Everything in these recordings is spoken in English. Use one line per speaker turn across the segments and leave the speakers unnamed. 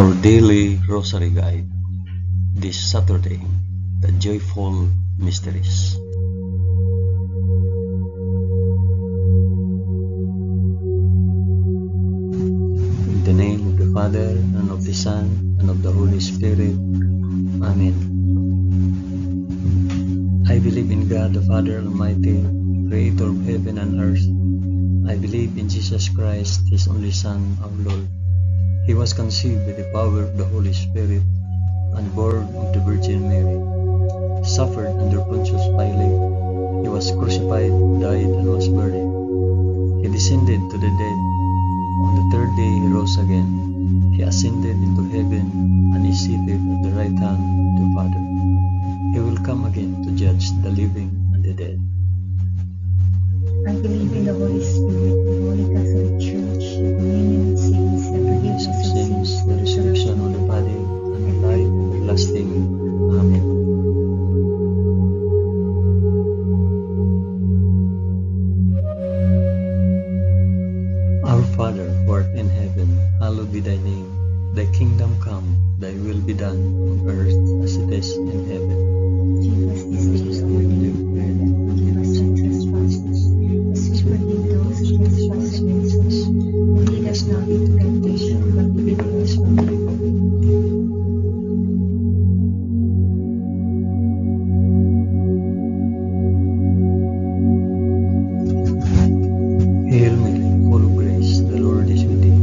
Our daily Rosary Guide this Saturday, the Joyful Mysteries. In the name of the Father, and of the Son, and of the Holy Spirit. Amen. I believe in God the Father Almighty, Creator of heaven and earth. I believe in Jesus Christ, His only Son, our Lord. He was conceived by the power of the Holy Spirit and born of the Virgin Mary. Suffered under Pontius Pilate. He was crucified, died, and was buried. He descended to the dead. On the third day he rose again. He ascended into heaven and is seated at the right hand of the Father. He will come again to judge the living and the dead.
I believe in the Holy Spirit, the Holy Catholic Church, the communion of saints, the forgiveness of sins,
The resurrection of the body, and the life everlasting. Amen. Our Father, who art in heaven, hallowed be thy name. Thy kingdom come, thy will be done, on earth as it is in heaven.
Give us this day our daily bread, and forgive us our trespasses, as we forgive those who trespass against us. And lead us not into temptation, but deliver us from evil.
Hail Mary, full of grace, the Lord is with thee.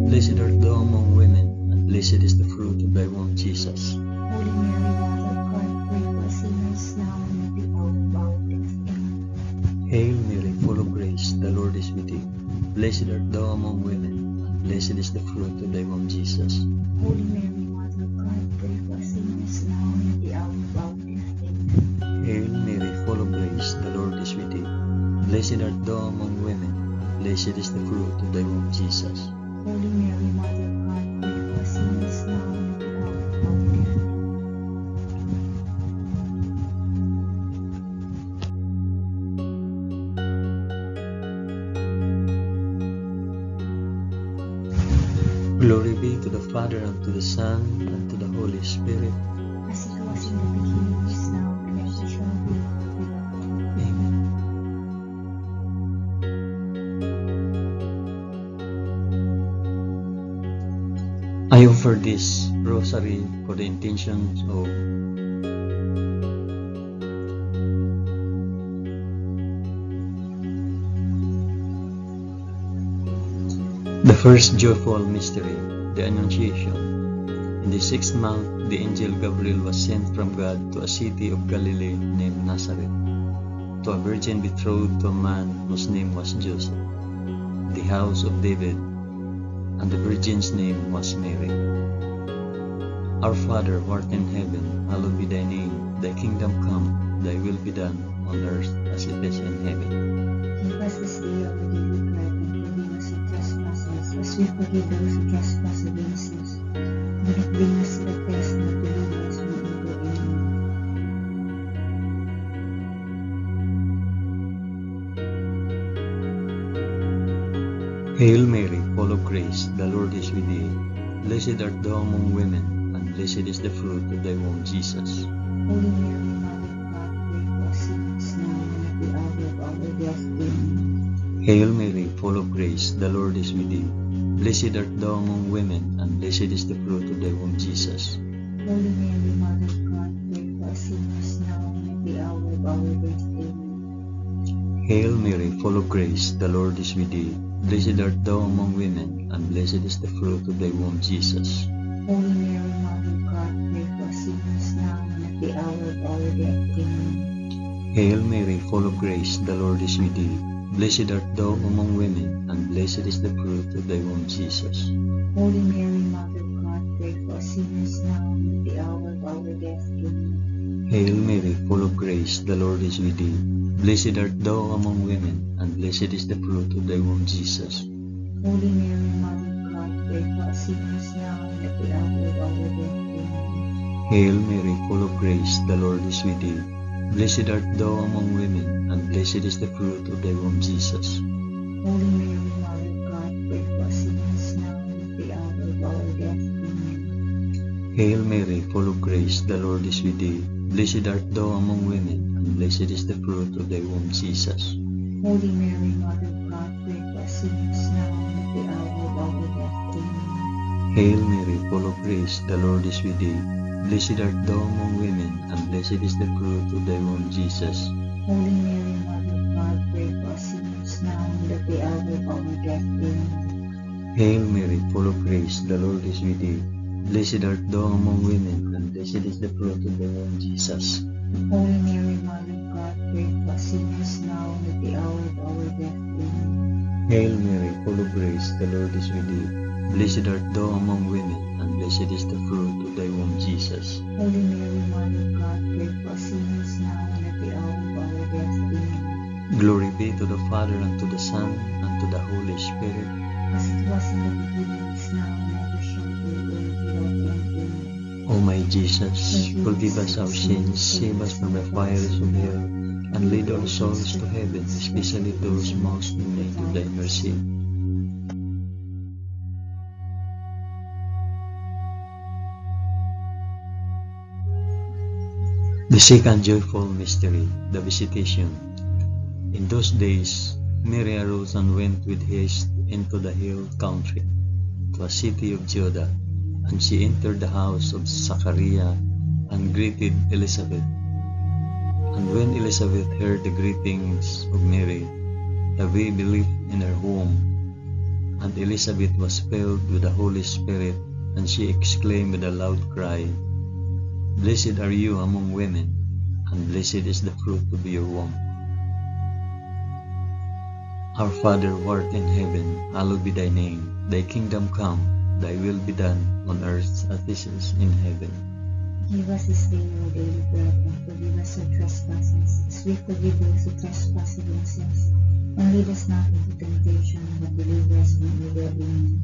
Blessed art thou among women, and blessed is the fruit of thy womb, Jesus.
Holy Mary, Mother of God, pray for us sinners now and at the hour of our death. Amen.
Hail Mary, full of grace, the Lord is with thee. Blessed art thou among women, and blessed is the fruit of thy womb, Jesus.
Holy Mary, Mother of God, pray for us sinners now and at the hour of our death. Amen.
Hail Mary, full of grace, the Lord is with thee. Blessed art thou among women, and blessed is the fruit of thy womb, Jesus.
Holy Mary, Mother of God, pray for us sinners now and at the hour of our death.
Glory be to the Father, and to the Son, and to the Holy Spirit.
As it was in the beginning, is now, and ever shall be, world.
Amen. I offer this rosary for the intentions of the first joyful mystery, the Annunciation. In the 6th month, the angel Gabriel was sent from God to a city of Galilee named Nazareth, to a virgin betrothed to a man whose name was Joseph, the house of David, and the virgin's name was Mary. Our Father, who art in heaven, hallowed be thy name. Thy kingdom come, thy will be done, on earth as it is in heaven.
Give us this day our daily bread, and forgive us our trespasses, as we forgive those who trespass against us. Do not bring us to the test, but deliver us from evil. Amen.
Hail Mary, full of grace, the Lord is with thee. Blessed art thou among women, and blessed is the fruit of thy womb, Jesus.
Holy Mary, Mother of God, pray for us sinners now and at the hour of our death. Amen.
Hail Mary, full of grace, the Lord is with thee. Blessed art thou among women, and blessed is the fruit of thy womb, Jesus.
Holy Mary, Mother of God, pray for us sinners now and at the hour of our death. Amen.
Hail Mary, full of grace, the Lord is with thee. Blessed art thou among women, and blessed is the fruit of thy womb, Jesus.
Holy Mary, Mother of God, pray for us sinners now and at the hour of our death. Amen.
Hail Mary, full of grace, the Lord is with thee. Blessed art thou among women, and blessed is the fruit of thy womb, Jesus.
Holy Mary, Mother of God, pray for us sinners now and at the hour of our death. Amen.
Hail Mary, full of grace, the Lord is with thee. Blessed art thou among women, and blessed is the fruit of thy womb, Jesus.
Holy Mary, Mother of God, pray for us sinners now and at the hour of our death. Amen.
Hail Mary, full of grace, the Lord is with thee. Blessed art thou among women, and blessed is the fruit of thy womb, Jesus.
Holy Mary, Mother of God, pray for us sinners now and at the hour of our death. Amen.
Hail Mary, full of grace, the Lord is with thee. Blessed art thou among women, and blessed is the fruit of thy womb, Jesus.
Holy Mary, Mother of God, pray for us sinners now and at the hour of our death. Amen.
Hail Mary, full of grace, the Lord is with thee. Blessed art thou among women, and blessed is the fruit of thy womb, Jesus.
Holy Mary, Mother of God, pray for us sinners now and at the hour of our death. Amen.
Hail Mary, full of grace, the Lord is with thee. Blessed art thou among women, and blessed is the fruit of thy womb, Jesus.
Holy Mary, Mother of God, pray for us sinners now and at the hour of our death. Amen.
Hail Mary, full of grace, the Lord is with thee. Blessed art thou among women, and blessed is the fruit of thy womb, Jesus.
Holy Mary, Mother of God, pray for us sinners now and at the hour of our death. Amen.
Glory be to the Father, and to the Son, and to the Holy Spirit.
As it was in the beginning, is now, and ever shall be, world without end. Amen.
O my Jesus, forgive us our sins, save us from the fires of hell, and lead all souls to heaven, especially those most in need of thy mercy. The second joyful mystery, the Visitation. In those days, Mary arose and went with haste into the hill country, to a city of Judah, and she entered the house of Zachariah and greeted Elizabeth. And when Elizabeth heard the greetings of Mary, the baby leaped in her womb, and Elizabeth was filled with the Holy Spirit, and she exclaimed with a loud cry, Blessed are you among women, and blessed is the fruit of your womb. Our Father who art in heaven, hallowed be thy name. Thy kingdom come, thy will be done, on earth as it is in heaven.
Give us this day our daily bread, and forgive us our trespasses, as we forgive those who trespass against us. And lead us not into temptation, but deliver us from evil. Amen.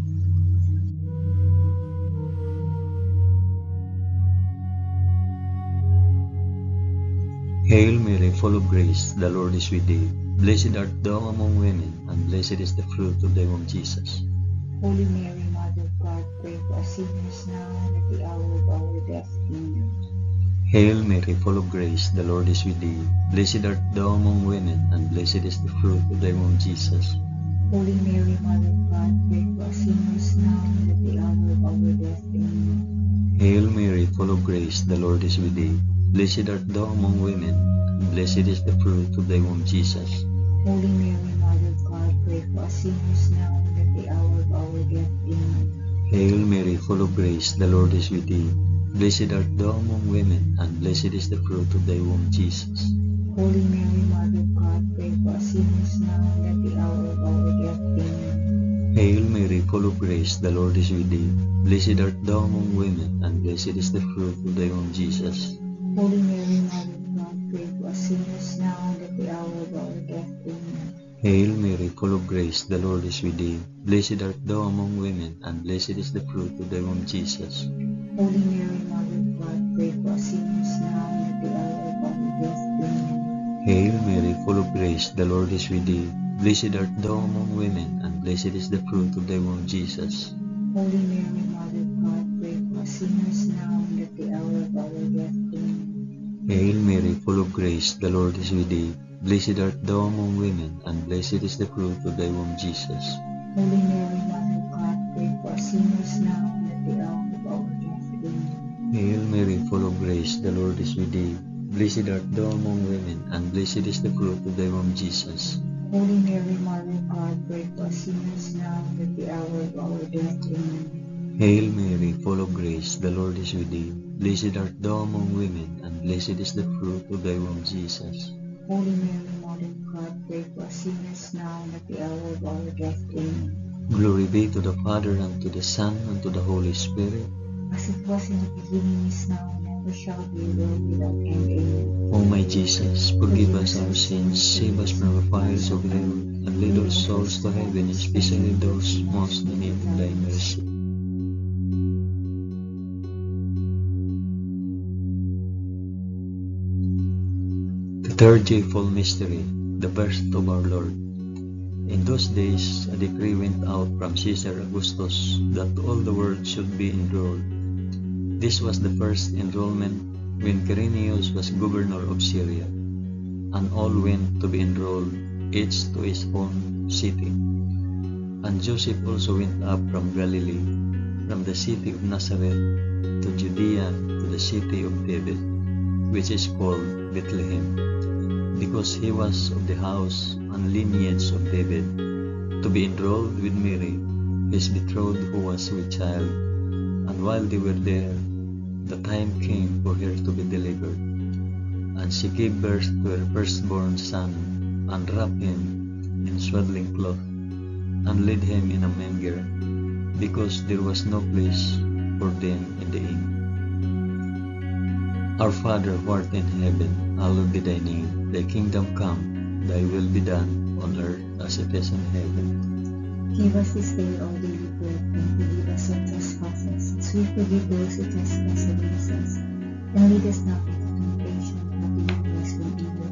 Hail Mary, full of grace, the Lord is with thee. Blessed art thou among women, and blessed is the fruit of thy womb, Jesus.
Holy Mary, Mother of God, pray for us sinners now and at the hour of our death. Amen.
Hail Mary, full of grace, the Lord is with thee. Blessed art thou among women, and blessed is the fruit of thy womb, Jesus.
Holy Mary, Mother of God, pray for us sinners now and at the hour of our death. Amen.
Hail Mary, full of grace, the Lord is with thee. Blessed art thou among women, and blessed is the fruit of thy womb, Jesus.
Holy Mary, Mother of God, pray for us sinners now and at the hour of our death. Amen.
Hail Mary, full of grace, the Lord is with thee. Blessed art thou among women, and blessed is the fruit of thy womb, Jesus.
Holy Mary, Mother of God, pray for us sinners now and at the hour of our death. Amen.
Hail Mary, full of grace, the Lord is with thee. Blessed art thou among women, and blessed is the fruit of thy womb, Jesus.
Holy Mary, Mother of God, pray for us sinners now and at the hour of our death. Amen.
Hail Mary, full of grace, the Lord is with thee. Blessed art thou among women, and blessed is the fruit of thy womb, Jesus.
Holy Mary, Mother of God, pray for us sinners now and at the hour of our death. Amen.
Hail Mary, full of grace, the Lord is with thee. Blessed art thou among women, and blessed is the fruit of thy womb, Jesus.
Holy Mary, Mother of God, pray for us sinners now and at the hour of our death. Amen.
Hail Mary, full of grace, the Lord is with thee. Blessed art thou among women, and blessed is the fruit of thy womb, Jesus.
Holy Mary, Mother of God, pray for us sinners now and at the hour of our death. Amen.
Hail Mary, full of grace, the Lord is with thee. Blessed art thou among women, and blessed is the fruit of thy womb, Jesus.
Holy Mary, Mother of God, pray for us sinners now and at the hour of our death. Amen.
Hail Mary, full of grace, the Lord is with thee. Blessed art thou among women, and blessed is the fruit of thy womb, Jesus.
Holy Mary, Mother of God, pray for us sinners now and at the hour of our death. Amen.
Glory be to the Father, and to the Son, and to the Holy Spirit.
As it was in the beginning, is now, and ever shall be, world without end. Amen.
O my Jesus, forgive us our sins, save us from the fires of hell, and lead all souls to heaven, especially those most in need of thy mercy. The third joyful mystery, the birth of our Lord. In those days, a decree went out from Caesar Augustus that all the world should be enrolled. This was the first enrollment when Quirinius was governor of Syria, and all went to be enrolled, each to his own city. And Joseph also went up from Galilee, from the city of Nazareth to Judea, to the city of David, which is called Bethlehem, because he was of the house and lineage of David, to be enrolled with Mary, his betrothed, who was with child. And while they were there, the time came for her to be delivered. And she gave birth to her firstborn son, and wrapped him in swaddling cloth, and laid him in a manger, because there was no place for them in the inn. Our Father who art in heaven, hallowed be thy name. Thy kingdom come, thy will be done, on earth as it is in heaven.
Give us this day our daily bread, and forgive us our trespasses, as we forgive those who trespass against us. And lead us not into temptation, but deliver us from evil.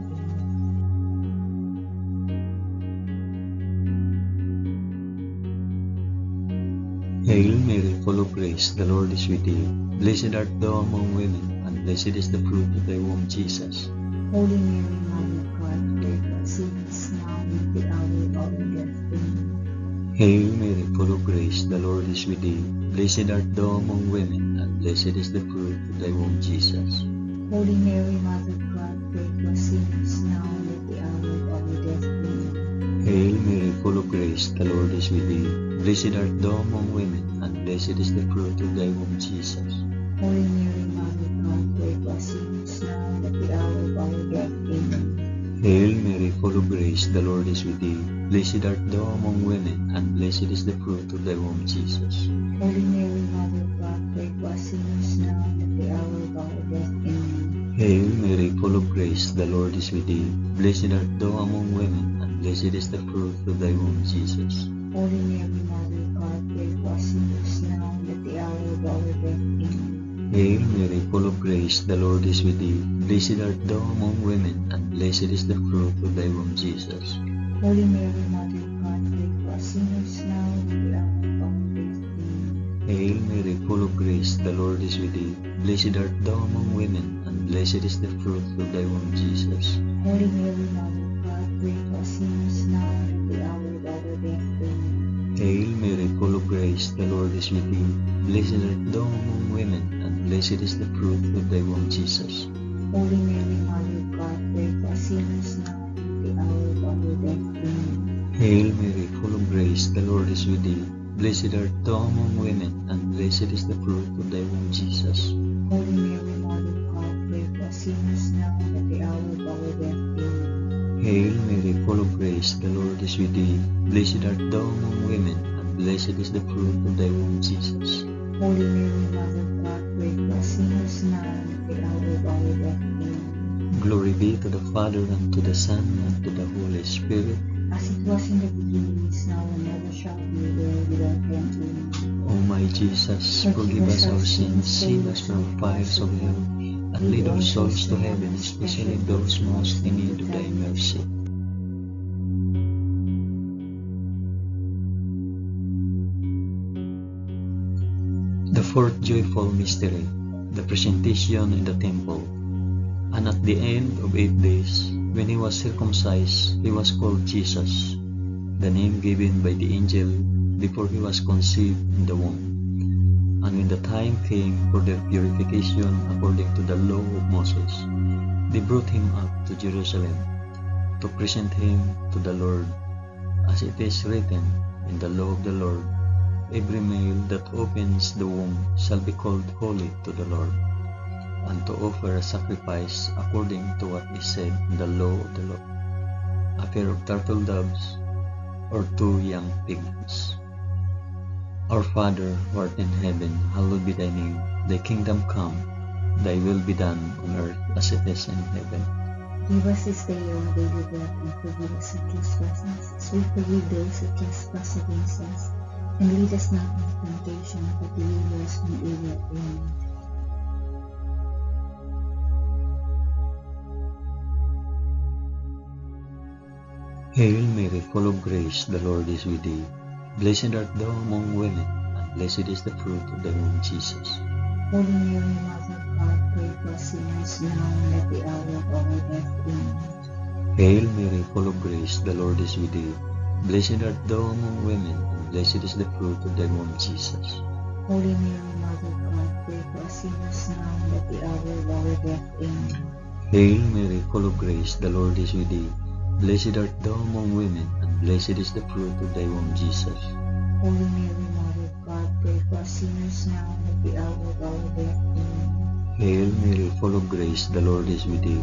Hail Mary, full of grace, the Lord is with thee. Blessed art thou among women, and blessed is the fruit of thy womb, Jesus.
Holy Mary, Mother of God, pray for us sinners now and at the hour of our death. Amen.
Hail Mary, full of grace, the Lord is with thee. Blessed art thou among women, and blessed is the fruit of thy womb, Jesus.
Holy Mary, Mother of God, pray for us sinners now and at the hour of our death. Amen.
Hail Mary, full of grace, the Lord is with thee. Blessed art thou among women, and blessed is the fruit of thy womb, Jesus.
Holy Mary, Mother of God, pray for us sinners now and at the hour of our death. Amen.
Hail Mary, full of grace, the Lord is with thee. Blessed art thou among women, and blessed is the fruit of thy womb, Jesus.
Holy Mary, Mother of God, pray for us sinners now and at the hour of our death. Amen.
Hail Mary, full of grace, the Lord is with thee. Blessed art thou among women, and blessed is the fruit of thy womb, Jesus.
Holy Mary, Mother of God, pray for us sinners now and at the hour of our death. Amen.
Hail Mary, full of grace, the Lord is with thee. Blessed art thou among women, and blessed is the fruit of thy womb, Jesus.
Holy Mary, Mother of God, pray for us sinners now and at the hour of our death. Amen.
Hail Mary, full of grace, the Lord is with thee. Blessed art thou among women, and blessed is the fruit of thy womb, Jesus.
Holy Mary, Mother of God, pray for us sinners now and at the hour of our death. Amen.
Hail Mary, full of grace, the Lord is with thee. Blessed art thou among women, and blessed is the fruit of thy womb, Jesus.
Holy Mary, Mother of God, pray for us sinners now and at the hour of our death. Amen.
Hail Mary, full of grace, the Lord is with thee. Blessed art thou among women, and blessed is the fruit of thy womb, Jesus.
Holy Mary, Mother of God, pray for us sinners now and at the hour of our death. Amen.
Hail Mary, full of grace, the Lord is with thee. Blessed art thou among women, and blessed is the fruit of thy womb, Jesus.
Holy Mary, Mother of God, pray for us sinners now and at the hour of our death. Amen.
Glory be to the Father, and to the Son, and to the Holy Spirit.
As it was in the beginning, is now, and ever shall be, world without end. Amen.
O my Jesus, forgive us our sins, save us from fires of hell, and lead all souls to heaven, especially those most in need of thy mercy. The fourth joyful mystery, the presentation in the temple. And at the end of 8 days, when he was circumcised, he was called Jesus, the name given by the angel before he was conceived in the womb. And when the time came for their purification according to the law of Moses, they brought him up to Jerusalem to present him to the Lord, as it is written in the law of the Lord, every male that opens the womb shall be called holy to the Lord, and to offer a sacrifice according to what is said in the law of the Lord, a pair of turtle doves or 2 young pigs. Our Father, who art in heaven, hallowed be thy name. Thy kingdom come, thy will be done on earth as it is in heaven.
Give us this day our daily bread, and forgive us our trespasses, as we forgive those who trespass against us. And lead us not into temptation, but deliver us from evil. Amen.
Hail Mary, full of grace, the Lord is with thee. Blessed art thou among women, and blessed is the fruit of thy womb, Jesus.
Holy Mary, Mother of God, pray for us sinners now and at the hour of our death. Amen.
Hail Mary, full of grace, the Lord is with thee. Blessed art thou among women, and blessed is the fruit of thy womb, Jesus.
Holy Mary, Mother of God, pray for us sinners now and at the hour of our death. Amen.
Hail Mary, full of grace, the Lord is with thee. Blessed art thou among women, and blessed is the fruit of thy womb, Jesus.
Holy Mary, Mother of God, pray for us sinners now and at the hour of our death. Amen.
Hail Mary, full of grace, the Lord is with thee.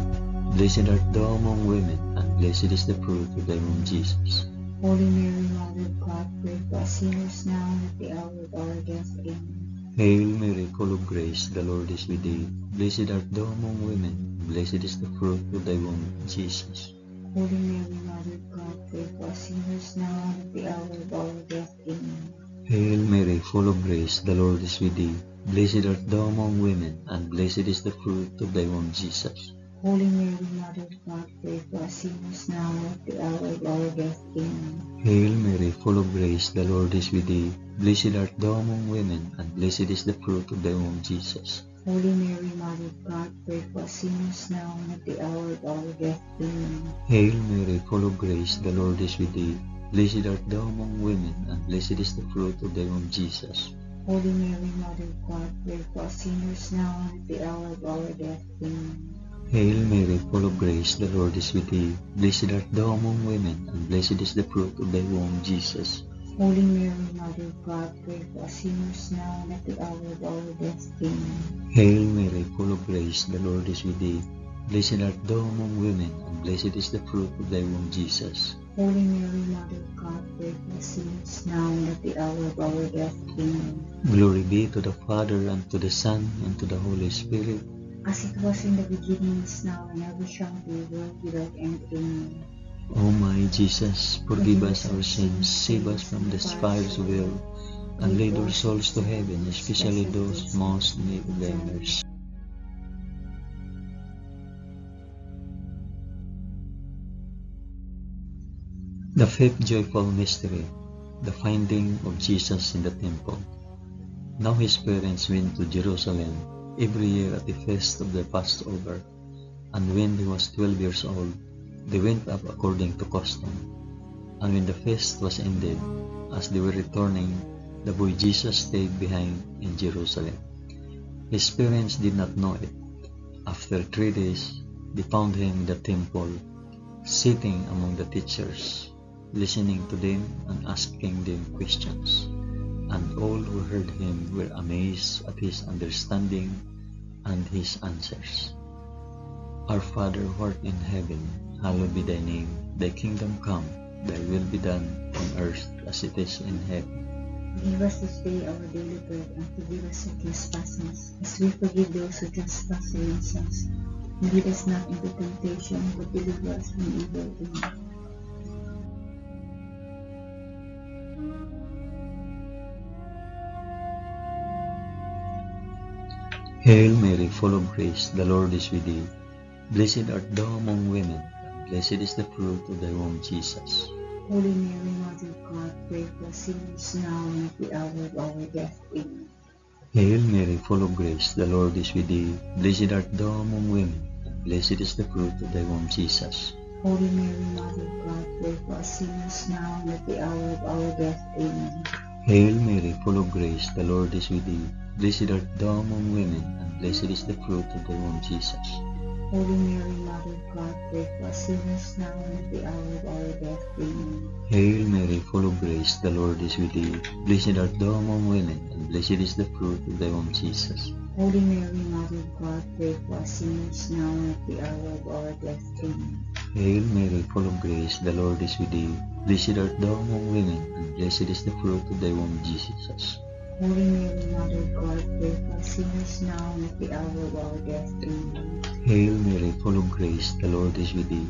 Blessed art thou among women, and blessed is the fruit of thy womb, Jesus.
Holy Mary, Mother of God, pray for us sinners now and at the hour of our death. Amen.
Hail Mary, full of grace, the Lord is with thee. Blessed art thou among women, and blessed is the fruit of thy womb, Jesus.
Holy Mary, Mother of God, pray for us sinners now and at the hour of our death. Amen.
Hail Mary, full of grace, the Lord is with thee. Blessed art thou among women, and blessed is the fruit of thy womb, Jesus.
Holy Mary, Mother of God, pray for us sinners now and at the hour of our death. Amen.
Hail Mary, full of grace, the Lord is with thee. Blessed art thou among women, and blessed is the fruit of thy womb, Jesus.
Holy Mary, Mother of God, pray for us sinners now and at the hour of our death. Amen.
Hail Mary, full of grace, the Lord is with thee. Blessed art thou among women, and blessed is the fruit of thy womb, Jesus.
Holy Mary, Mother of God, pray for us sinners now and at the hour of our death. Amen.
Hail Mary, full of grace, the Lord is with thee. Blessed art thou among women, and blessed is the fruit of thy womb, Jesus.
Holy Mary, Mother of God, pray for us sinners now and at the hour of our death. Amen.
Hail Mary, full of grace, the Lord is with thee. Blessed art thou among women, and blessed is the fruit of thy womb, Jesus.
Holy Mary, Mother of God, pray for us sinners now and at the hour of our death. Amen.
Glory be to the Father, and to the Son, and to the Holy Spirit.
As it was in the beginning, is now, and ever shall be, world without end. Amen.
O my Jesus, forgive us our sins, save us from the fires of hell, and lead our souls to heaven, especially those most in need of thy mercy. The fifth joyful mystery, the finding of Jesus in the temple. Now his parents went to Jerusalem every year at the feast of the Passover, and when he was 12 years old, they went up according to custom. And when the feast was ended, as they were returning, the boy Jesus stayed behind in Jerusalem. His parents did not know it. After 3 days, they found him in the temple, sitting among the teachers, listening to them and asking them questions. And all who heard him were amazed at his understanding and his answers. Our Father who art in heaven, hallowed be thy name. Thy kingdom come, thy will be done on earth as it is in heaven.
Give us this day our daily bread, and forgive us our trespasses, as we forgive those who trespass against us. And lead us not into temptation, but deliver us from evil. Amen.
Hail Mary, full of grace, the Lord is with thee. Blessed art thou among women, and blessed is the fruit of thy womb, Jesus.
Holy Mary, Mother of God, pray for us sinners now and at the hour of our death. Amen.
Hail Mary, full of grace, the Lord is with thee. Blessed art thou among women, and blessed is the fruit of thy womb, Jesus.
Holy Mary, Mother of God, pray for us sinners now and at the hour of our death. Amen.
Hail Mary, full of grace, the Lord is with thee. Blessed art thou among women, and blessed is the fruit of thy womb, Jesus.
Holy Mary, Mother of God, pray for us sinners now and at the hour of our death. Amen.
Hail Mary, full of grace, the Lord is with thee. Blessed art thou among women, and blessed is the fruit of thy womb, Jesus.
Holy Mary, Mother of God, pray for us sinners now and at the hour of our death. Amen.
Hail Mary, full of grace, the Lord is with thee. Blessed art thou among women, and blessed is the fruit of thy womb, Jesus.
Holy Mary, Mother of God, pray for us sinners now and at the hour of our death. Amen.
Hail Mary, full of grace, the Lord is with thee.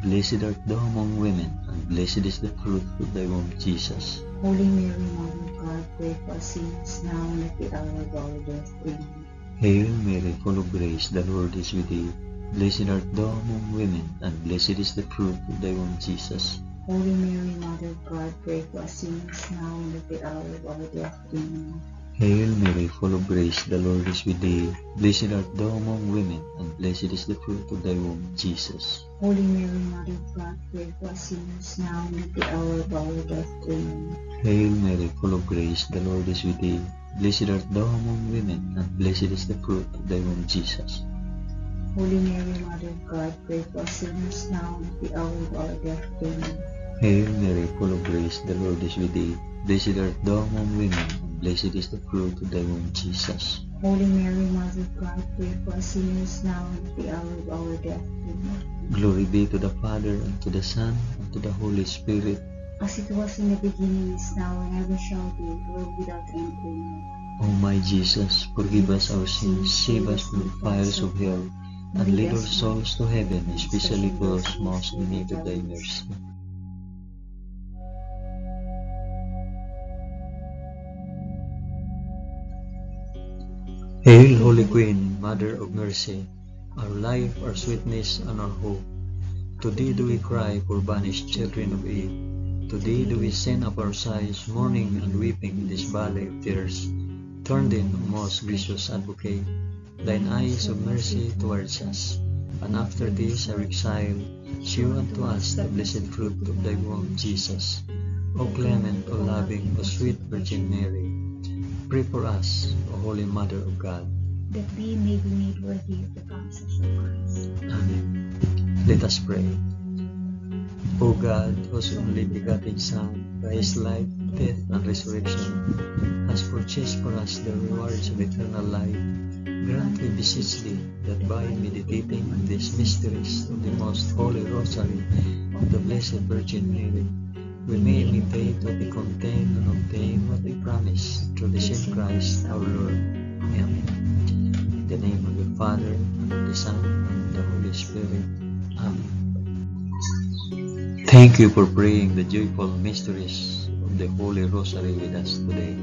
Blessed art thou among women, and blessed is the fruit of thy womb, Jesus.
Holy Mary, Mother of God, pray for us sinners now and at the hour of our death. Amen.
Hail Mary, full of grace, the Lord is with thee. Blessed art thou among women, and blessed is the fruit of thy womb, Jesus.
Holy Mary, Mother of God, pray for us sinners now and at the hour of our death. Amen.
Hail Mary, full of grace, the Lord is with thee. Blessed art thou among women, and blessed is the fruit of thy womb, Jesus.
Holy Mary, Mother of God, pray for us sinners now and at the hour of our death. Amen.
Hail Mary, full of grace, the Lord is with thee. Blessed art thou among women, and blessed is the fruit of thy womb, Jesus.
Holy Mary, Mother of God, pray for us sinners now and at the hour of our death. Amen.
Hail Mary, full of grace, the Lord is with thee. Blessed art thou among women, and blessed is the fruit of thy womb, Jesus.
Holy Mary, Mother of God, pray for us sinners now and at the hour of our death. Amen.
Glory be to the Father, and to the Son, and to the Holy Spirit.
As it was in the beginning, is now, and ever shall be, world without end. Amen.
O my Jesus, forgive us our sins, save us from the fires of hell, and lead our souls to heaven, especially those most in need of thy mercy. Hail, Holy Queen, Mother of Mercy, our life, our sweetness, and our hope. To thee do we cry, poor banished children of Eve. To thee do we send up our sighs, mourning and weeping in this valley of tears. Turn then, O most gracious Advocate, thine eyes of mercy towards us, and after this our exile, shew unto us the blessed fruit of thy womb, Jesus. O clement, O loving, O sweet Virgin Mary, pray for us, O Holy Mother of God,
that we may be made worthy of the promises of Christ.
Amen. Let us pray. O God, whose only begotten Son, by his life, death, and resurrection, has purchased for us the rewards of eternal life, grant, we beseech thee, that by meditating on these mysteries of the most holy Rosary of the Blessed Virgin Mary, we may imitate what they contain and obtain what they promise, through the same Christ our Lord. Amen. In the name of the Father, and of the Son, and of the Holy Spirit. Amen. Thank you for praying the joyful mysteries of the Holy Rosary with us today.